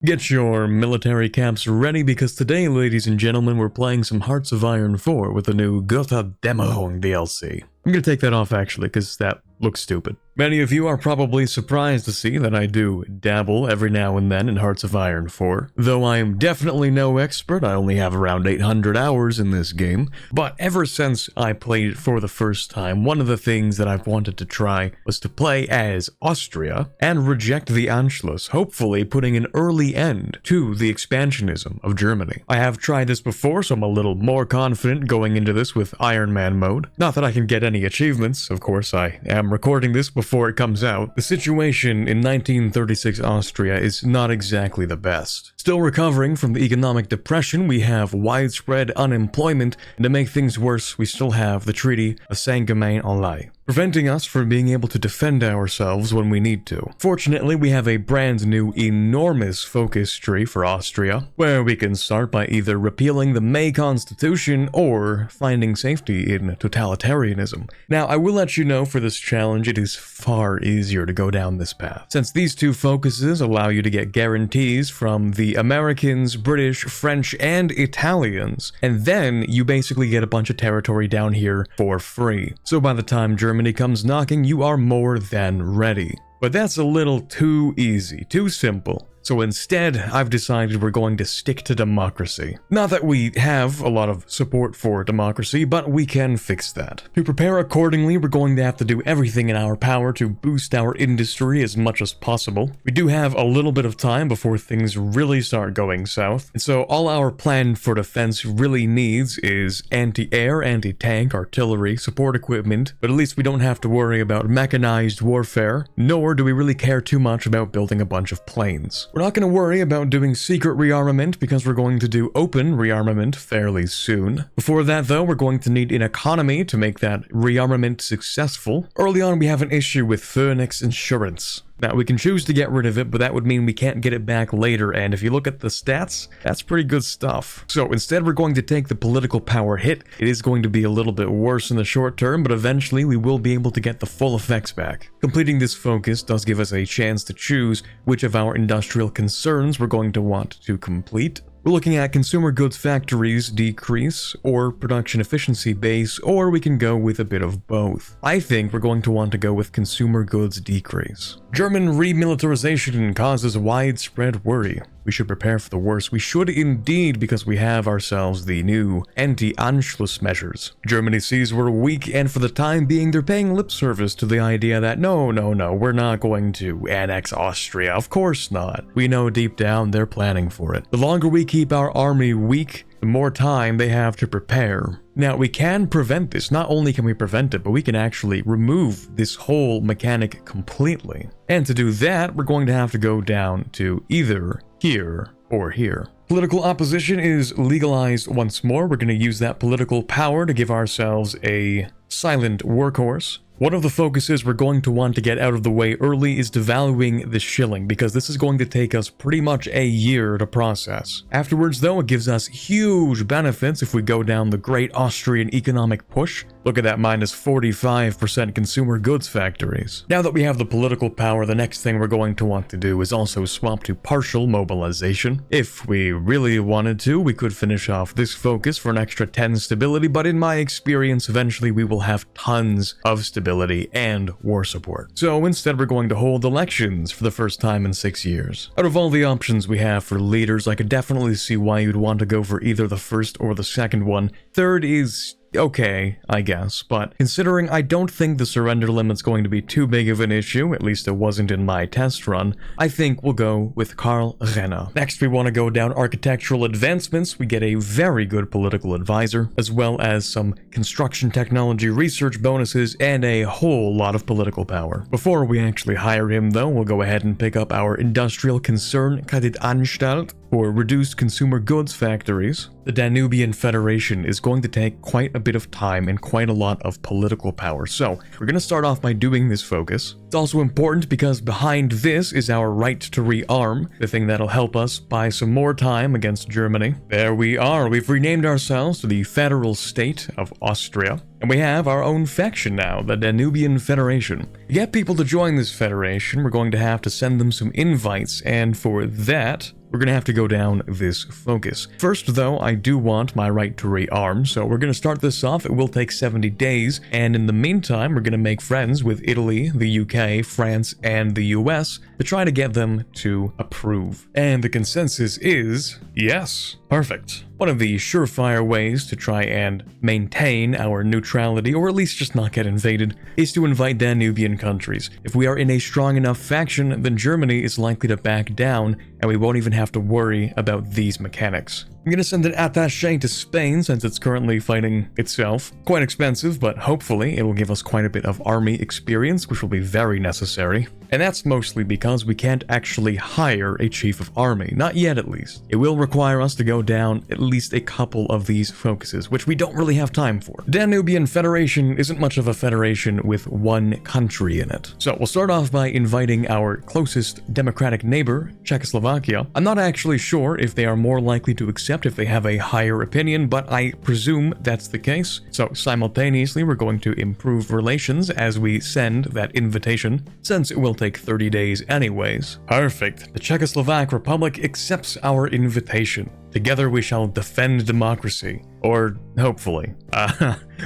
Get your military caps ready because today, ladies and gentlemen, we're playing some Hearts of Iron 4 with the new Götterdämmerung DLC. I'm gonna take that off actually, because that looks stupid. Many of you are probably surprised to see that I do dabble every now and then in Hearts of Iron 4. Though I am definitely no expert, I only have around 800 hours in this game. But ever since I played it for the first time, one of the things that I've wanted to try was to play as Austria and reject the Anschluss, hopefully putting an early end to the expansionism of Germany. I have tried this before, so I'm a little more confident going into this with Iron Man mode. Not that I can get any achievements, of course I am recording this before it comes out. The situation in 1936 Austria is not exactly the best. Still recovering from the economic depression, we have widespread unemployment, and to make things worse, we still have the Treaty of Saint-Germain-en-Laye, preventing us from being able to defend ourselves when we need to. Fortunately, we have a brand new enormous focus tree for Austria, where we can start by either repealing the May Constitution or finding safety in totalitarianism. Now, I will let you know for this challenge, it is far easier to go down this path, since these two focuses allow you to get guarantees from the Americans, British, French, and Italians, and then you basically get a bunch of territory down here for free. So by the time Germany comes knocking, you are more than ready. But that's a little too easy, too simple. So instead, I've decided we're going to stick to democracy. Not that we have a lot of support for democracy, but we can fix that. To prepare accordingly, we're going to have to do everything in our power to boost our industry as much as possible. We do have a little bit of time before things really start going south, and so all our plan for defense really needs is anti-air, anti-tank, artillery, support equipment, but at least we don't have to worry about mechanized warfare, nor do we really care too much about building a bunch of planes. We're not going to worry about doing secret rearmament because we're going to do open rearmament fairly soon. Before that though, we're going to need an economy to make that rearmament successful. Early on we have an issue with Phoenix Insurance. Now, we can choose to get rid of it, but that would mean we can't get it back later, and if you look at the stats, that's pretty good stuff. So instead, we're going to take the political power hit. It is going to be a little bit worse in the short term, but eventually we will be able to get the full effects back. Completing this focus does give us a chance to choose which of our industrial concerns we're going to want to complete. We're looking at consumer goods factories decrease, or production efficiency base, or we can go with a bit of both. I think we're going to want to go with consumer goods decrease. German remilitarization causes widespread worry. We should prepare for the worst. We should indeed, because we have ourselves the new anti-Anschluss measures. Germany sees we're weak, and for the time being, they're paying lip service to the idea that no, we're not going to annex Austria. Of course not. We know deep down they're planning for it. The longer we keep our army weak, the more time they have to prepare. Now, we can prevent this. Not only can we prevent it, but we can actually remove this whole mechanic completely. And to do that, we're going to have to go down to either here or here. Political opposition is legalized once more. We're going to use that political power to give ourselves a silent workhorse. One of the focuses we're going to want to get out of the way early is devaluing the shilling, because this is going to take us pretty much a year to process. Afterwards though, it gives us huge benefits if we go down the great Austrian economic push. Look at that, minus 45% consumer goods factories. Now that we have the political power, the next thing we're going to want to do is also swap to partial mobilization. If we really wanted to, we could finish off this focus for an extra 10 stability, but in my experience, eventually we will have tons of stability and war support. So instead, we're going to hold elections for the first time in 6 years. Out of all the options we have for leaders, I could definitely see why you'd want to go for either the first or the second one. Third is okay, I guess, but considering I don't think the surrender limit's going to be too big of an issue, at least it wasn't in my test run, I think we'll go with Karl Renner. Next, we want to go down architectural advancements. We get a very good political advisor, as well as some construction technology research bonuses and a whole lot of political power. Before we actually hire him though, we'll go ahead and pick up our industrial concern Kreditanstalt for reduced consumer goods factories. The Danubian Federation is going to take quite a bit of time and quite a lot of political power, so we're going to start off by doing this focus. It's also important because behind this is our right to rearm, the thing that'll help us buy some more time against Germany. There we are, we've renamed ourselves to the Federal State of Austria. And we have our own faction now, the Danubian Federation. To get people to join this federation, we're going to have to send them some invites, and for that, we're going to have to go down this focus. First, though, I do want my right to rearm, so we're going to start this off. It will take 70 days, and in the meantime, we're going to make friends with Italy, the UK, France, and the US to try to get them to approve. And the consensus is yes. Perfect. One of the surefire ways to try and maintain our neutrality, or at least just not get invaded, is to invite Danubian countries. If we are in a strong enough faction, then Germany is likely to back down, and we won't even have to worry about these mechanics. I'm gonna send an attaché to Spain since it's currently fighting itself. Quite expensive, but hopefully it will give us quite a bit of army experience, which will be very necessary. And that's mostly because we can't actually hire a chief of army, not yet at least. It will require us to go down at least a couple of these focuses, which we don't really have time for. Danubian Federation isn't much of a federation with one country in it. So we'll start off by inviting our closest democratic neighbor, Czechoslovakia. I'm not actually sure if they are more likely to accept if they have a higher opinion, but I presume that's the case. So simultaneously, we're going to improve relations as we send that invitation, since it will take 30 days anyways. Perfect. The Czechoslovak Republic accepts our invitation. Together we shall defend democracy. Or hopefully.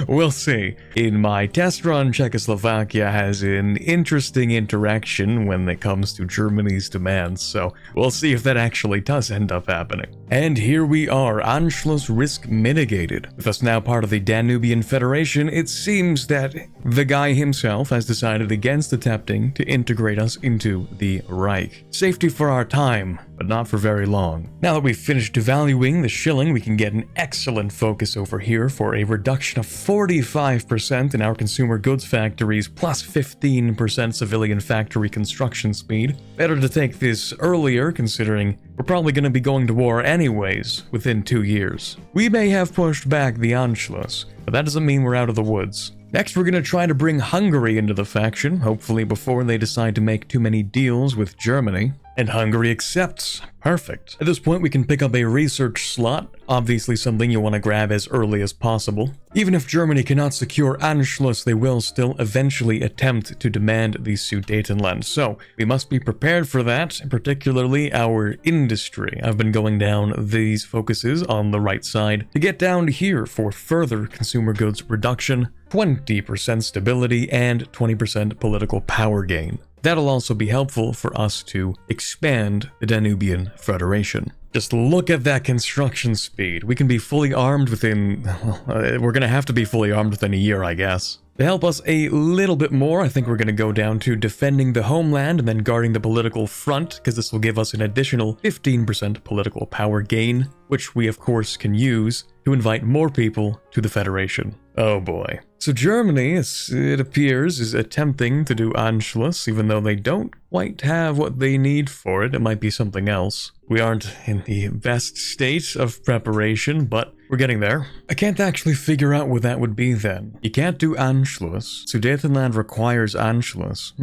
We'll see. In my test run, Czechoslovakia has an interesting interaction when it comes to Germany's demands, so we'll see if that actually does end up happening. And here we are, Anschluss risk mitigated. With us now part of the Danubian Federation, it seems that the guy himself has decided against attempting to integrate us into the Reich. Safety for our time, but not for very long. Now that we've finished devaluing the shilling, we can get an excellent focus over here for a reduction of 45% in our consumer goods factories, plus 15% civilian factory construction speed. Better to take this earlier, considering we're probably going to be going to war anyways within 2 years. We may have pushed back the Anschluss, but that doesn't mean we're out of the woods. Next, we're going to try to bring Hungary into the faction, hopefully before they decide to make too many deals with Germany. And Hungary accepts. Perfect. At this point, we can pick up a research slot, obviously something you want to grab as early as possible. Even if Germany cannot secure Anschluss, they will still eventually attempt to demand the Sudetenland, so we must be prepared for that, particularly our industry. I've been going down these focuses on the right side to get down to here for further consumer goods reduction, 20% stability, and 20% political power gain. That'll also be helpful for us to expand the Danubian Federation. Just look at that construction speed. We can be fully armed within... we're gonna have to be fully armed within a year, I guess. To help us a little bit more, I think we're going to go down to defending the homeland and then guarding the political front, because this will give us an additional 15% political power gain, which we of course can use to invite more people to the Federation. Oh boy. So Germany, it appears, is attempting to do Anschluss, even though they don't quite have what they need for it. It might be something else. We aren't in the best state of preparation, but we're getting there. I can't actually figure out what that would be then. You can't do Anschluss. Sudetenland requires Anschluss.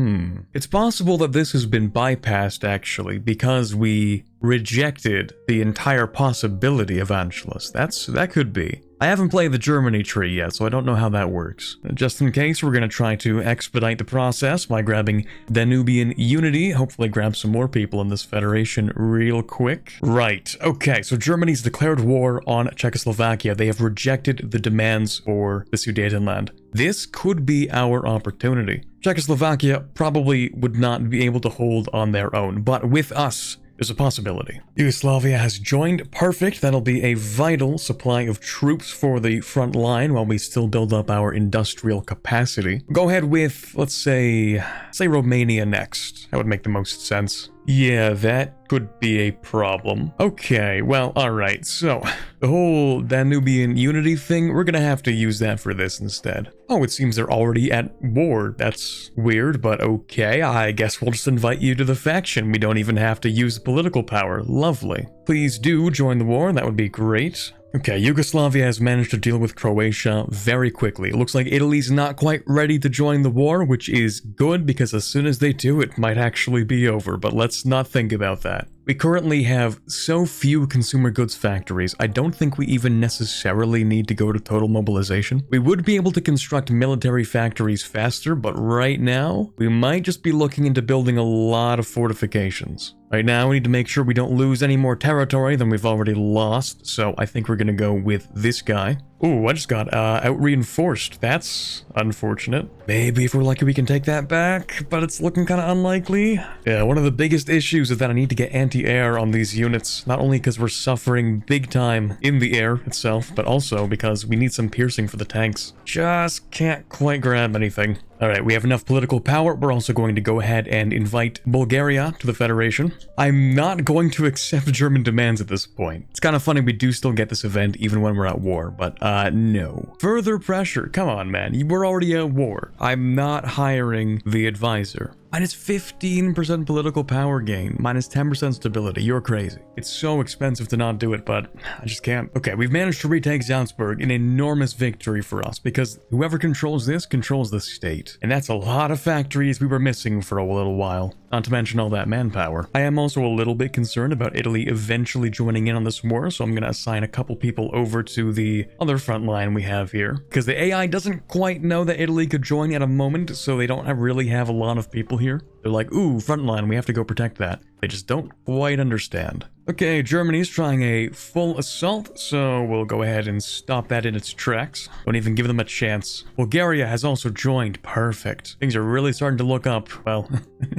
It's possible that this has been bypassed actually because we rejected the entire possibility of Anschluss. That could be. I haven't played the Germany tree yet, so I don't know how that works. Just in case, we're going to try to expedite the process by grabbing Danubian unity, hopefully grab some more people in this federation real quick. Right, okay, so Germany's declared war on Czechoslovakia. They have rejected the demands for the Sudetenland. This could be our opportunity. Czechoslovakia probably would not be able to hold on their own, but with us, there's a possibility. Yugoslavia has joined. Perfect. That'll be a vital supply of troops for the front line while we still build up our industrial capacity. Go ahead with, let's say Romania next. That would make the most sense. Yeah, that could be a problem. Okay, well, alright, so the whole Danubian unity thing, we're gonna have to use that for this instead. Oh, it seems they're already at war. That's weird, but okay, I guess we'll just invite you to the faction. We don't even have to use the political power. Lovely. Please do join the war, that would be great. Okay, Yugoslavia has managed to deal with Croatia very quickly. It looks like Italy's not quite ready to join the war, which is good because as soon as they do, it might actually be over, but let's not think about that. We currently have so few consumer goods factories, I don't think we even necessarily need to go to total mobilization. We would be able to construct military factories faster, but right now, we might just be looking into building a lot of fortifications. Right now, we need to make sure we don't lose any more territory than we've already lost, so I think we're gonna go with this guy. Ooh, I just got out-reinforced. That's unfortunate. Maybe if we're lucky we can take that back, but it's looking kind of unlikely. Yeah, one of the biggest issues is that I need to get anti-air on these units, not only because we're suffering big time in the air itself, but also because we need some piercing for the tanks. Just can't quite grab anything. Alright, we have enough political power. We're also going to go ahead and invite Bulgaria to the Federation. I'm not going to accept German demands at this point. It's kind of funny we do still get this event even when we're at war, but no. Further pressure. Come on, man. We're already at war. I'm not hiring the advisor. Minus 15% political power gain, minus 10% stability. You're crazy. It's so expensive to not do it, but I just can't. Okay, we've managed to retake Salzburg, an enormous victory for us, because whoever controls this controls the state. And that's a lot of factories we were missing for a little while, not to mention all that manpower. I am also a little bit concerned about Italy eventually joining in on this war, so I'm going to assign a couple people over to the other front line we have here, because the AI doesn't quite know that Italy could join at a moment, so they don't really have a lot of people here. They're like, ooh, front line, we have to go protect that. They just don't quite understand. Okay, Germany's trying a full assault, so we'll go ahead and stop that in its tracks. Don't even give them a chance. Bulgaria has also joined. Perfect. Things are really starting to look up, well,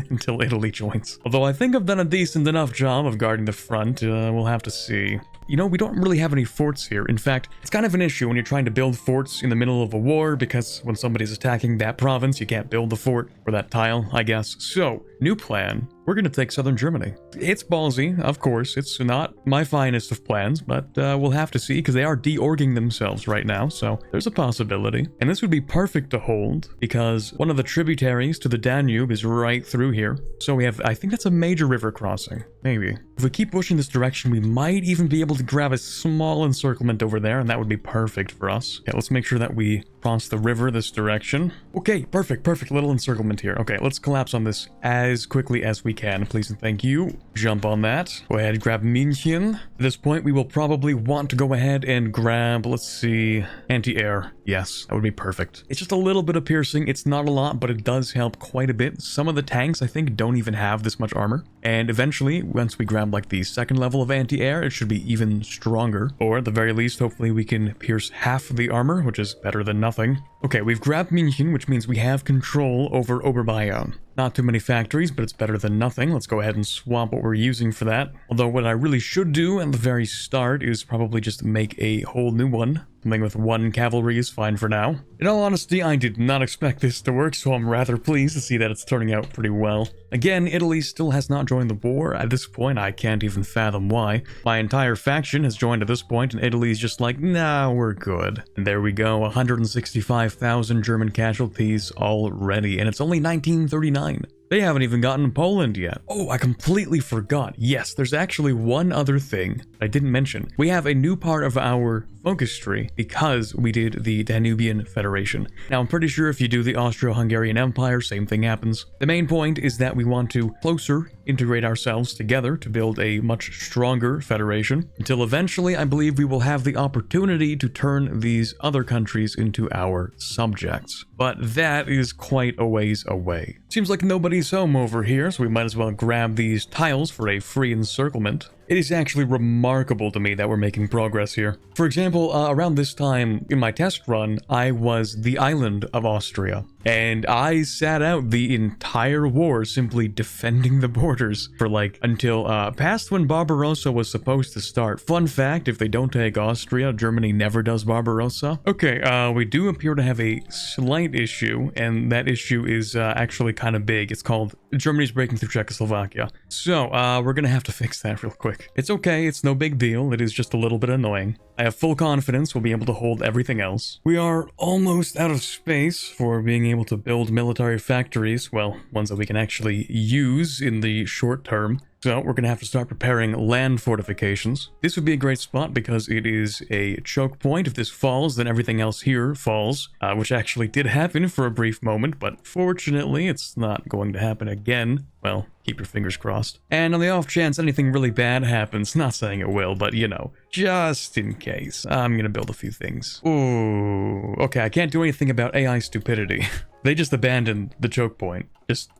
until Italy joins. Although I think I've done a decent enough job of guarding the front, we'll have to see. You know, we don't really have any forts here. In fact, it's kind of an issue when you're trying to build forts in the middle of a war, because when somebody's attacking that province, you can't build the fort, or that tile, I guess. So, new plan. We're going to take southern Germany. It's ballsy, of course. It's not my finest of plans, but we'll have to see, because they are de-orging themselves right now, so there's a possibility. And this would be perfect to hold, because one of the tributaries to the Danube is right through here. So we have, I think that's a major river crossing. Maybe. If we keep pushing this direction, we might even be able to grab a small encirclement over there, and that would be perfect for us. Yeah, let's make sure that we cross the river this direction. Okay, perfect, little encirclement here. Okay, let's collapse on this as quickly as we can, please and thank you. Jump on that. Go ahead, grab München. At this point, we will probably want to go ahead and grab, let's see, anti-air. Yes, that would be perfect. It's just a little bit of piercing. It's not a lot, but it does help quite a bit. Some of the tanks, I think, don't even have this much armor. And eventually, once we grab like the second level of anti-air, it should be even stronger. Or at the very least, hopefully we can pierce half of the armor, which is better than nothing. Okay, we've grabbed München, which means we have control over Oberbayern. Not too many factories, but it's better than nothing. Let's go ahead and swap what we're using for that. Although what I really should do at the very start is probably just make a whole new one. Something with 1 cavalry is fine for now. In all honesty, I did not expect this to work, so I'm rather pleased to see that it's turning out pretty well. Again, Italy still has not joined the war. At this point, I can't even fathom why. My entire faction has joined at this point, and Italy's just like, nah, we're good. And there we go, 165,000 German casualties already, and it's only 1939. They haven't even gotten Poland yet. Oh, I completely forgot. Yes, there's actually one other thing I didn't mention. We have a new part of our focus tree because we did the Danubian Federation. Now, I'm pretty sure if you do the Austro-Hungarian Empire, same thing happens. The main point is that we want to closer integrate ourselves together to build a much stronger federation, until eventually I believe we will have the opportunity to turn these other countries into our subjects. But that is quite a ways away. Seems like nobody's home over here, so we might as well grab these tiles for a free encirclement. It is actually remarkable to me that we're making progress here. For example, around this time in my test run, I was the island of Austria. And I sat out the entire war simply defending the borders for like until past when Barbarossa was supposed to start. Fun fact, if they don't take Austria, Germany never does Barbarossa. Okay, we do appear to have a slight issue, and that issue is actually kind of big. It's called Germany's breaking through Czechoslovakia. So, we're gonna have to fix that real quick. It's okay, it's no big deal, it is just a little bit annoying. I have full confidence we'll be able to hold everything else. We are almost out of space for being able to build military factories, well, ones that we can actually use in the short term. So we're going to have to start preparing land fortifications. This would be a great spot because it is a choke point. If this falls, then everything else here falls, which actually did happen for a brief moment, but fortunately it's not going to happen again. well, keep your fingers crossed. And on the off chance anything really bad happens, not saying it will, but you know, just in case, I'm gonna build a few things. Ooh, okay, I can't do anything about AI stupidity. They just abandoned the choke point.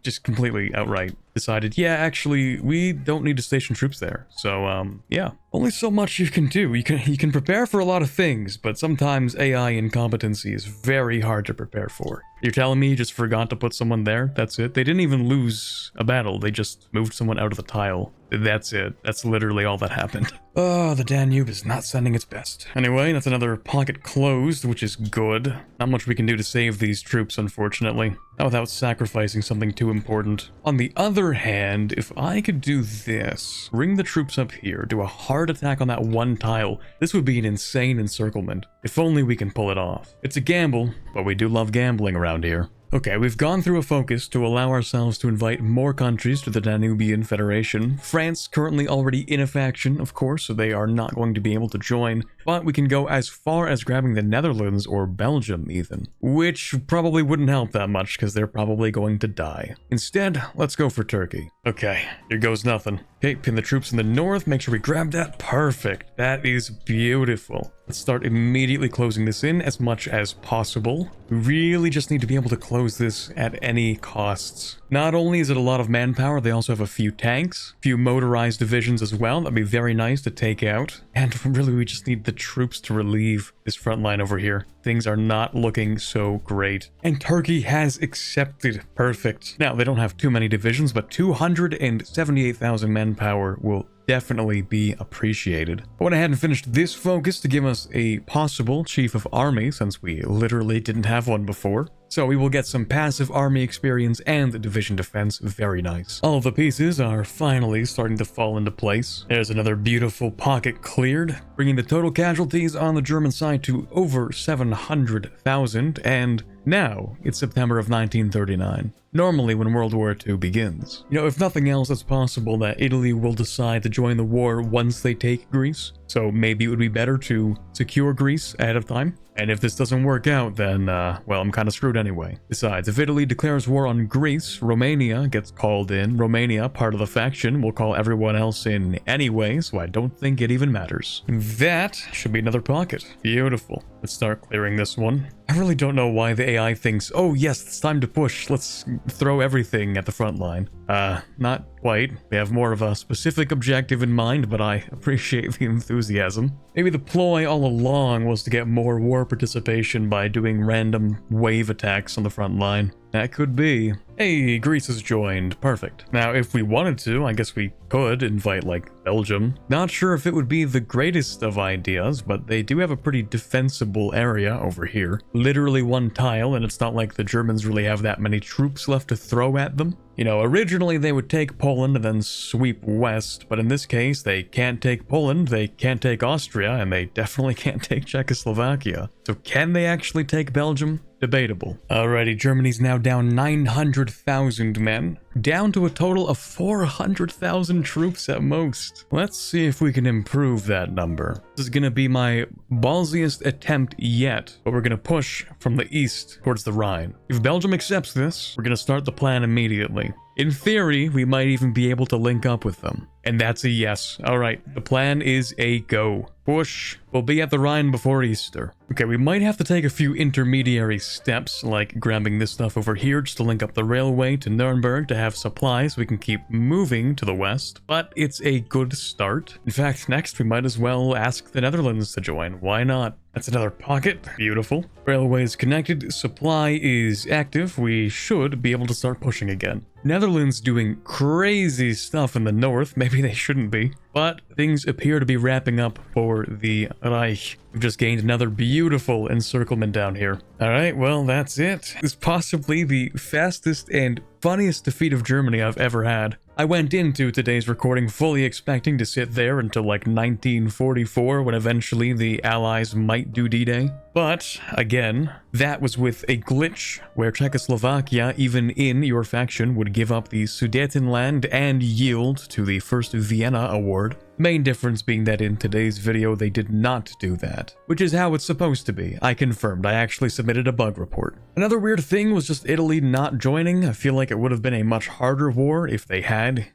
Just completely outright decided, yeah, actually, we don't need to station troops there. So, yeah. Only so much you can do. You can prepare for a lot of things, but sometimes AI incompetency is very hard to prepare for. You're telling me you just forgot to put someone there? That's it? They didn't even lose a battle. They just moved someone out of the tile. That's it. That's literally all that happened. Oh, the Danube is not sending its best. Anyway, that's another pocket closed, which is good. Not much we can do to save these troops, unfortunately. Not without sacrificing something too important. On the other hand, if I could do this, bring the troops up here, do a hard attack on that one tile, this would be an insane encirclement. If only we can pull it off. It's a gamble, but we do love gambling around here. Okay, we've gone through a focus to allow ourselves to invite more countries to the Danubian Federation. France currently already in a faction, of course, so they are not going to be able to join, but we can go as far as grabbing the Netherlands or Belgium even, which probably wouldn't help that much because they're probably going to die. Instead, let's go for Turkey. Okay, here goes nothing. Okay, pin the troops in the north, make sure we grab that. Perfect. That is beautiful. Let's start immediately closing this in as much as possible. We really just need to be able to close this at any costs. Not only is it a lot of manpower, they also have a few tanks, a few motorized divisions as well. That'd be very nice to take out. And really, we just need the troops to relieve this front line over here. Things are not looking so great. And Turkey has accepted. Perfect. Now, they don't have too many divisions, but 278,000 manpower will definitely be appreciated. I went ahead and finished this focus to give us a possible chief of army, since we literally didn't have one before. So we will get some passive army experience and division defense. Very nice. All of the pieces are finally starting to fall into place. There's another beautiful pocket cleared, bringing the total casualties on the German side to over 700,000, and now it's September of 1939. Normally when World War II begins. You know, if nothing else, it's possible that Italy will decide to join the war once they take Greece. So maybe it would be better to secure Greece ahead of time. And if this doesn't work out, then, well, I'm kind of screwed anyway. Besides, if Italy declares war on Greece, Romania gets called in. Romania, part of the faction, will call everyone else in anyway, so I don't think it even matters. That should be another pocket. Beautiful. Let's start clearing this one. I really don't know why the AI thinks, oh yes, it's time to push, let's throw everything at the front line. Not quite. They have more of a specific objective in mind, but I appreciate the enthusiasm. Maybe the ploy all along was to get more war participation by doing random wave attacks on the front line. That could be. Hey, Greece has joined. Perfect. Now, if we wanted to, I guess we could invite, like, Belgium. Not sure if it would be the greatest of ideas, but they do have a pretty defensible area over here. Literally one tile, and it's not like the Germans really have that many troops left to throw at them. You know, originally they would take Poland and then sweep west, but in this case, they can't take Poland, they can't take Austria, and they definitely can't take Czechoslovakia. So can they actually take Belgium? Debatable. Alrighty, Germany's now down 900,000 men, down to a total of 400,000 troops at most. Let's see if we can improve that number. This is gonna be my ballsiest attempt yet, but we're gonna push from the east towards the Rhine. If Belgium accepts this, we're gonna start the plan immediately. In theory, we might even be able to link up with them. And that's a yes. Alright, the plan is a go. Push. We'll be at the Rhine before Easter. Okay, we might have to take a few intermediary steps, like grabbing this stuff over here just to link up the railway to Nuremberg to have supplies so we can keep moving to the west, but it's a good start. In fact, next we might as well ask the Netherlands to join. Why not? That's another pocket. Beautiful. Railway is connected. Supply is active. We should be able to start pushing again. Netherlands doing crazy stuff in the north. Maybe they shouldn't be. But things appear to be wrapping up for the Reich. We've just gained another beautiful encirclement down here. Alright, well, that's it. It's possibly the fastest and funniest defeat of Germany I've ever had. I went into today's recording fully expecting to sit there until like 1944 when eventually the Allies might do D-Day. But, again, that was with a glitch where Czechoslovakia, even in your faction, would give up the Sudetenland and yield to the first Vienna award. Main difference being that in today's video they did not do that, which is how it's supposed to be. I confirmed, I actually submitted a bug report. Another weird thing was just Italy not joining. I feel like it would have been a much harder war if they had,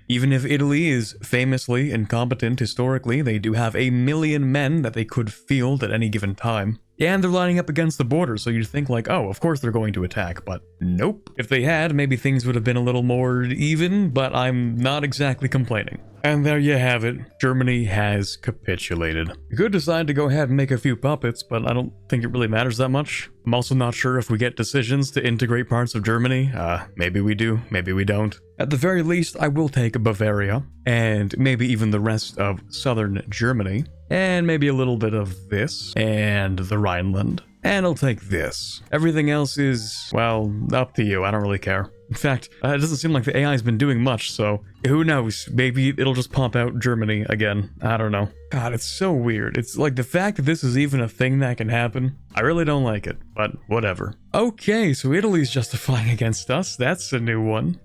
even if Italy is famously incompetent historically, they do have 1 million men that they could field at any given time. And they're lining up against the border, so you'd think like, oh, of course they're going to attack, but nope. If they had, maybe things would have been a little more even, but I'm not exactly complaining. And there you have it. Germany has capitulated. You could decide to go ahead and make a few puppets, but I don't think it really matters that much. I'm also not sure if we get decisions to integrate parts of Germany. Maybe we do, maybe we don't. At the very least, I will take Bavaria, and maybe even the rest of southern Germany, and maybe a little bit of this, and the Rhineland. And I'll take this. Everything else is, well, up to you. I don't really care. In fact, it doesn't seem like the AI has been doing much, so who knows? Maybe it'll just pop out Germany again. I don't know. God, it's so weird. It's like the fact that this is even a thing that can happen. I really don't like it, but whatever. Okay, so Italy's justifying against us. That's a new one.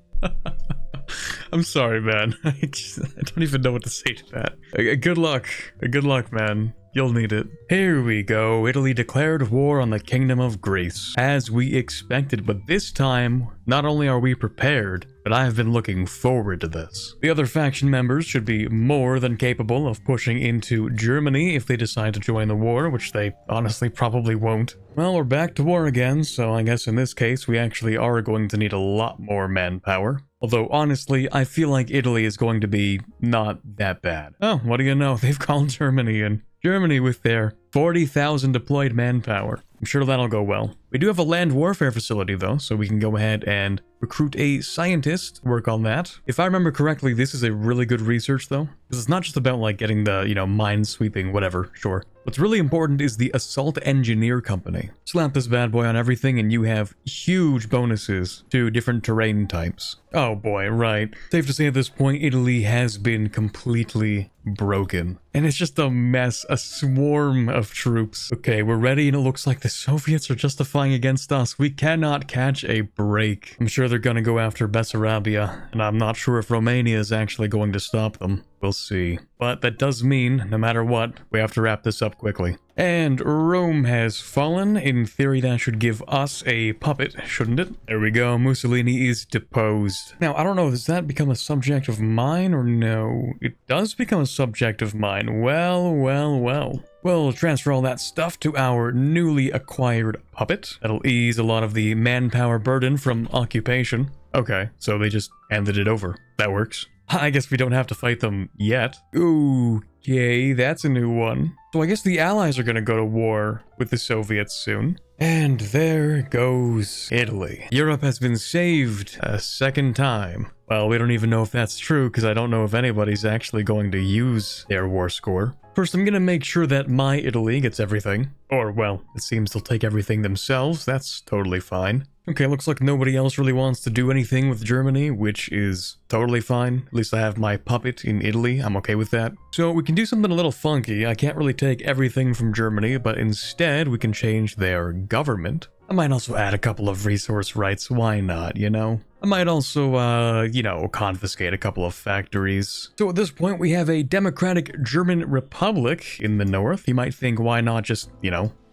I'm sorry, man. I don't even know what to say to that. Good luck. Good luck, man. You'll need it. Here we go. Italy declared war on the Kingdom of Greece. As we expected, but this time, not only are we prepared, but I have been looking forward to this. The other faction members should be more than capable of pushing into Germany if they decide to join the war, which they honestly probably won't. Well, we're back to war again, so I guess in this case we actually are going to need a lot more manpower. Although, honestly, I feel like Italy is going to be not that bad. Oh, what do you know? They've called Germany in. Germany with their 40,000 deployed manpower. I'm sure that'll go well. We do have a land warfare facility though, so we can go ahead and recruit a scientist, work on that. If I remember correctly, this is a really good research though, because it's not just about like getting the, mine sweeping, whatever, sure. What's really important is the Assault Engineer Company. Slap this bad boy on everything and you have huge bonuses to different terrain types. Oh boy, right. Safe to say at this point, Italy has been completely broken. And it's just a mess, a swarm of troops. Okay, we're ready and it looks like the Soviets are justifying against us. We cannot catch a break. I'm sure they're gonna go after Bessarabia, and I'm not sure if Romania is actually going to stop them. We'll see. But that does mean, no matter what, we have to wrap this up quickly. And Rome has fallen. In theory, that should give us a puppet, shouldn't it? There we go. Mussolini is deposed. Now, I don't know, does that become a subject of mine or no? It does become a subject of mine. Well, well, well. We'll transfer all that stuff to our newly acquired puppet. That'll ease a lot of the manpower burden from occupation. Okay, so they just handed it over. That works. I guess we don't have to fight them yet. Okay, that's a new one. So I guess the Allies are gonna go to war with the Soviets soon. And there goes Italy. Europe has been saved a second time. Well, we don't even know if that's true because I don't know if anybody's actually going to use their war score. First, I'm gonna make sure that my Italy gets everything. Or, well, it seems they'll take everything themselves. That's totally fine. Okay, looks like nobody else really wants to do anything with Germany, which is totally fine. At least I have my puppet in Italy. I'm okay with that. So we can do something a little funky. I can't really take everything from Germany, but instead we can change their government. I might also add a couple of resource rights. Why not, I might also, confiscate a couple of factories. So at this point, we have a democratic German republic in the north. You might think, why not just,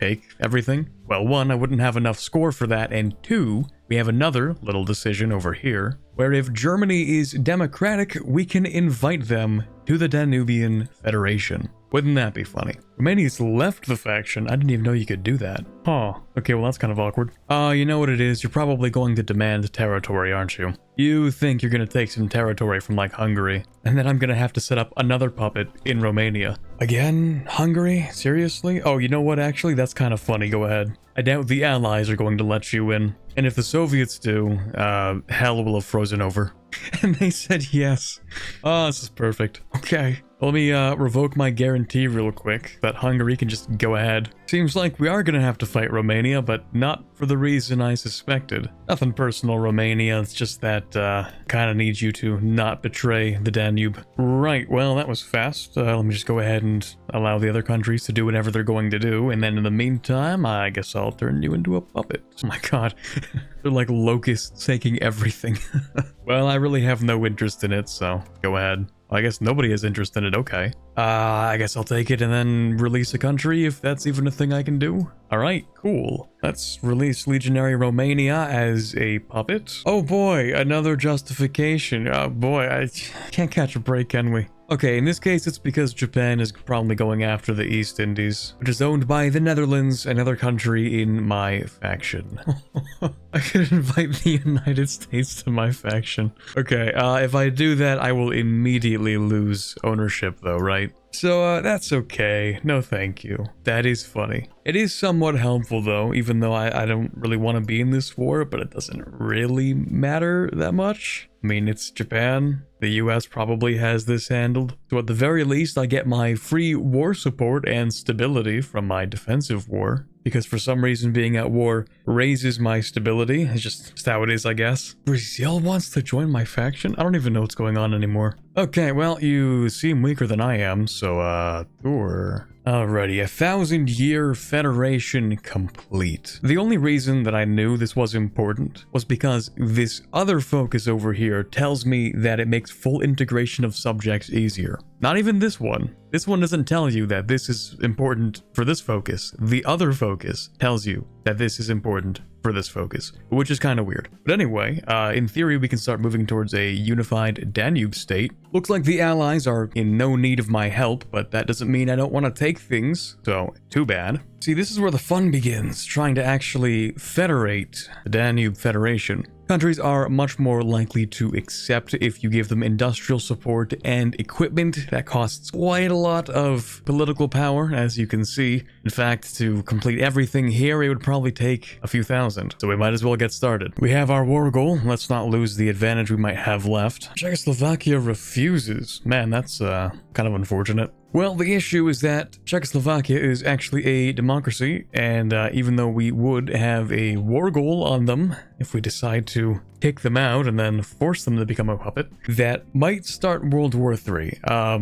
take everything? Well, one, I wouldn't have enough score for that, and two, we have another little decision over here, where if Germany is democratic, we can invite them to the Danubian Federation. Wouldn't that be funny? Romania's left the faction. I didn't even know you could do that. Huh. Okay, well that's kind of awkward. You know what it is? You're probably going to demand territory, aren't you? You think you're going to take some territory from like Hungary, and then I'm going to have to set up another puppet in Romania. Again? Hungary? Seriously? Oh, you know what? Actually, that's kind of funny. Go ahead. I doubt the Allies are going to let you in. And if the Soviets do, hell will have frozen over. And they said yes. Oh, this is perfect. Okay. Let me revoke my guarantee real quick that Hungary can just go ahead. Seems like we are gonna have to fight Romania, but not for the reason I suspected. Nothing personal, Romania, it's just that kinda need you to not betray the Danube. Right, well that was fast. Let me just go ahead and allow the other countries to do whatever they're going to do, and then in the meantime, I guess I'll turn you into a puppet. Oh my god. They're like locusts taking everything. Well, I really have no interest in it, so go ahead. I guess nobody has interest in it, okay. I guess I'll take it and then release a country if that's even a thing I can do. Alright, cool. Let's release Legionary Romania as a puppet. Oh boy, another justification. Oh boy, I can't catch a break, can we? Okay, in this case, it's because Japan is probably going after the East Indies, which is owned by the Netherlands, another country in my faction. I could invite the United States to my faction. Okay, if I do that, I will immediately lose ownership though, right? So, that's okay. No thank you. That is funny. It is somewhat helpful though, even though I don't really want to be in this war, but it doesn't really matter that much. I mean, it's Japan. The US probably has this handled. So at the very least, I get my free war support and stability from my defensive war. Because for some reason being at war raises my stability. It's just how it is, I guess. Brazil wants to join my faction? I don't even know what's going on anymore. Okay, well, you seem weaker than I am, so, sure. Alrighty, 1,000-year federation complete. The only reason that I knew this was important was because this other focus over here tells me that it makes full integration of subjects easier. Not even this one. This one doesn't tell you that this is important for this focus. The other focus tells you that this is important for this focus, which is kind of weird. But anyway, in theory, we can start moving towards a unified Danube state. Looks like the allies are in no need of my help, but that doesn't mean I don't want to take things, so too bad. See, this is where the fun begins, trying to actually federate the Danube Federation. Countries are much more likely to accept if you give them industrial support and equipment that costs quite a lot of political power, as you can see. In fact, to complete everything here, it would probably take a few thousand, so we might as well get started. We have our war goal. Let's not lose the advantage we might have left. Czechoslovakia refuses. Man, that's kind of unfortunate. Well, the issue is that Czechoslovakia is actually a democracy, and even though we would have a war goal on them, if we decide to kick them out and then force them to become a puppet, that might start World War III.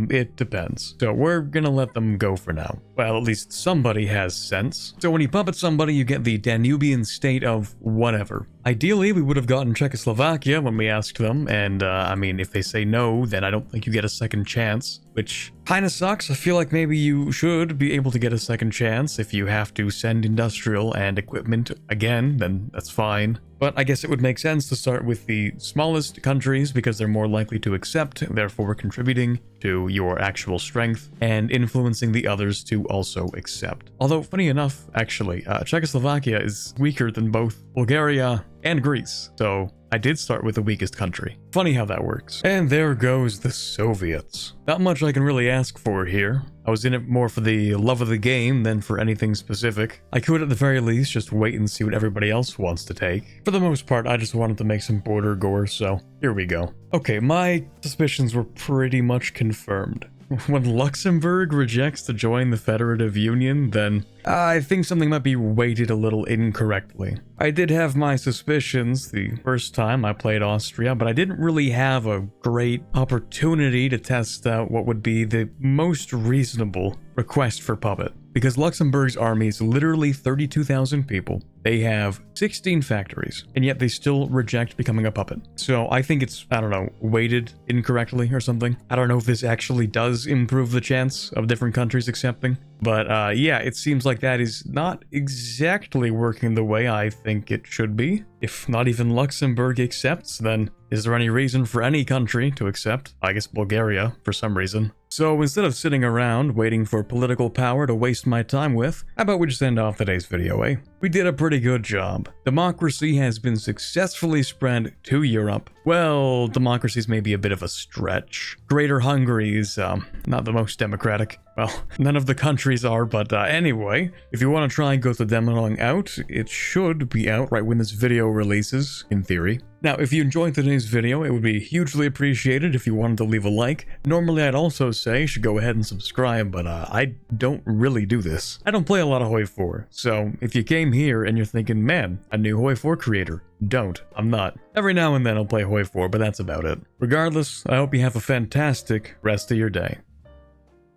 It depends. So we're gonna let them go for now. Well, at least somebody has sense. So when you puppet somebody, you get the Danubian state of whatever. Ideally, we would have gotten Czechoslovakia when we asked them, and I mean, if they say no, then I don't think you get a second chance, which kinda sucks. I feel like maybe you should be able to get a second chance. If you have to send industrial and equipment again, then that's fine. But I guess it would make sense to start with the smallest countries because they're more likely to accept, therefore contributing to your actual strength and influencing the others to also accept. Although, funny enough, actually, Czechoslovakia is weaker than both Bulgaria and Greece, so I did start with the weakest country. Funny how that works. And there goes the Soviets. Not much I can really ask for here. I was in it more for the love of the game than for anything specific. I could at the very least just wait and see what everybody else wants to take. For the most part, I just wanted to make some border gore, so here we go. Okay, my suspicions were pretty much confirmed. When Luxembourg rejects to join the Federative Union, then I think something might be weighted a little incorrectly. I did have my suspicions the first time I played Austria, but I didn't really have a great opportunity to test out what would be the most reasonable request for puppet. Because Luxembourg's army is literally 32,000 people. They have 16 factories, and yet they still reject becoming a puppet. So I think it's, I don't know, weighted incorrectly or something. I don't know if this actually does improve the chance of different countries accepting. But yeah, it seems like that is not exactly working the way I think it should be. If not even Luxembourg accepts, then is there any reason for any country to accept? I guess Bulgaria, for some reason. So instead of sitting around waiting for political power to waste my time with, how about we just end off today's video, eh? We did a pretty good job. Democracy has been successfully spread to Europe. Well, democracy's maybe a bit of a stretch. Greater Hungary is not the most democratic. Well, none of the countries are, but anyway, if you want to try Götterdämmerung out, it should be out right when this video releases, in theory. Now, if you enjoyed today's video, it would be hugely appreciated if you wanted to leave a like. Normally, I'd also say you should go ahead and subscribe, but I don't really do this. I don't play a lot of HOI4, so if you came here and you're thinking, man, a new HOI4 creator, don't. I'm not. Every now and then I'll play HOI4, but that's about it. Regardless, I hope you have a fantastic rest of your day.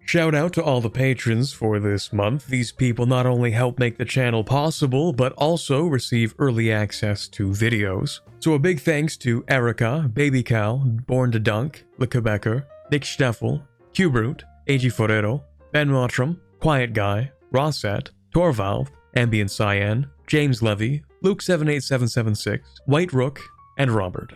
Shout out to all the patrons for this month. These people not only help make the channel possible, but also receive early access to videos. So a big thanks to Erica, Baby Cal, Born to Dunk, Le Quebecer, Nick Steffel, Cubrute, AG Forero, Ben Mottram, Quiet Guy, Rosset, Torvalv, Ambient Cyan, James Levy, Luke78776, White Rook, and Robert.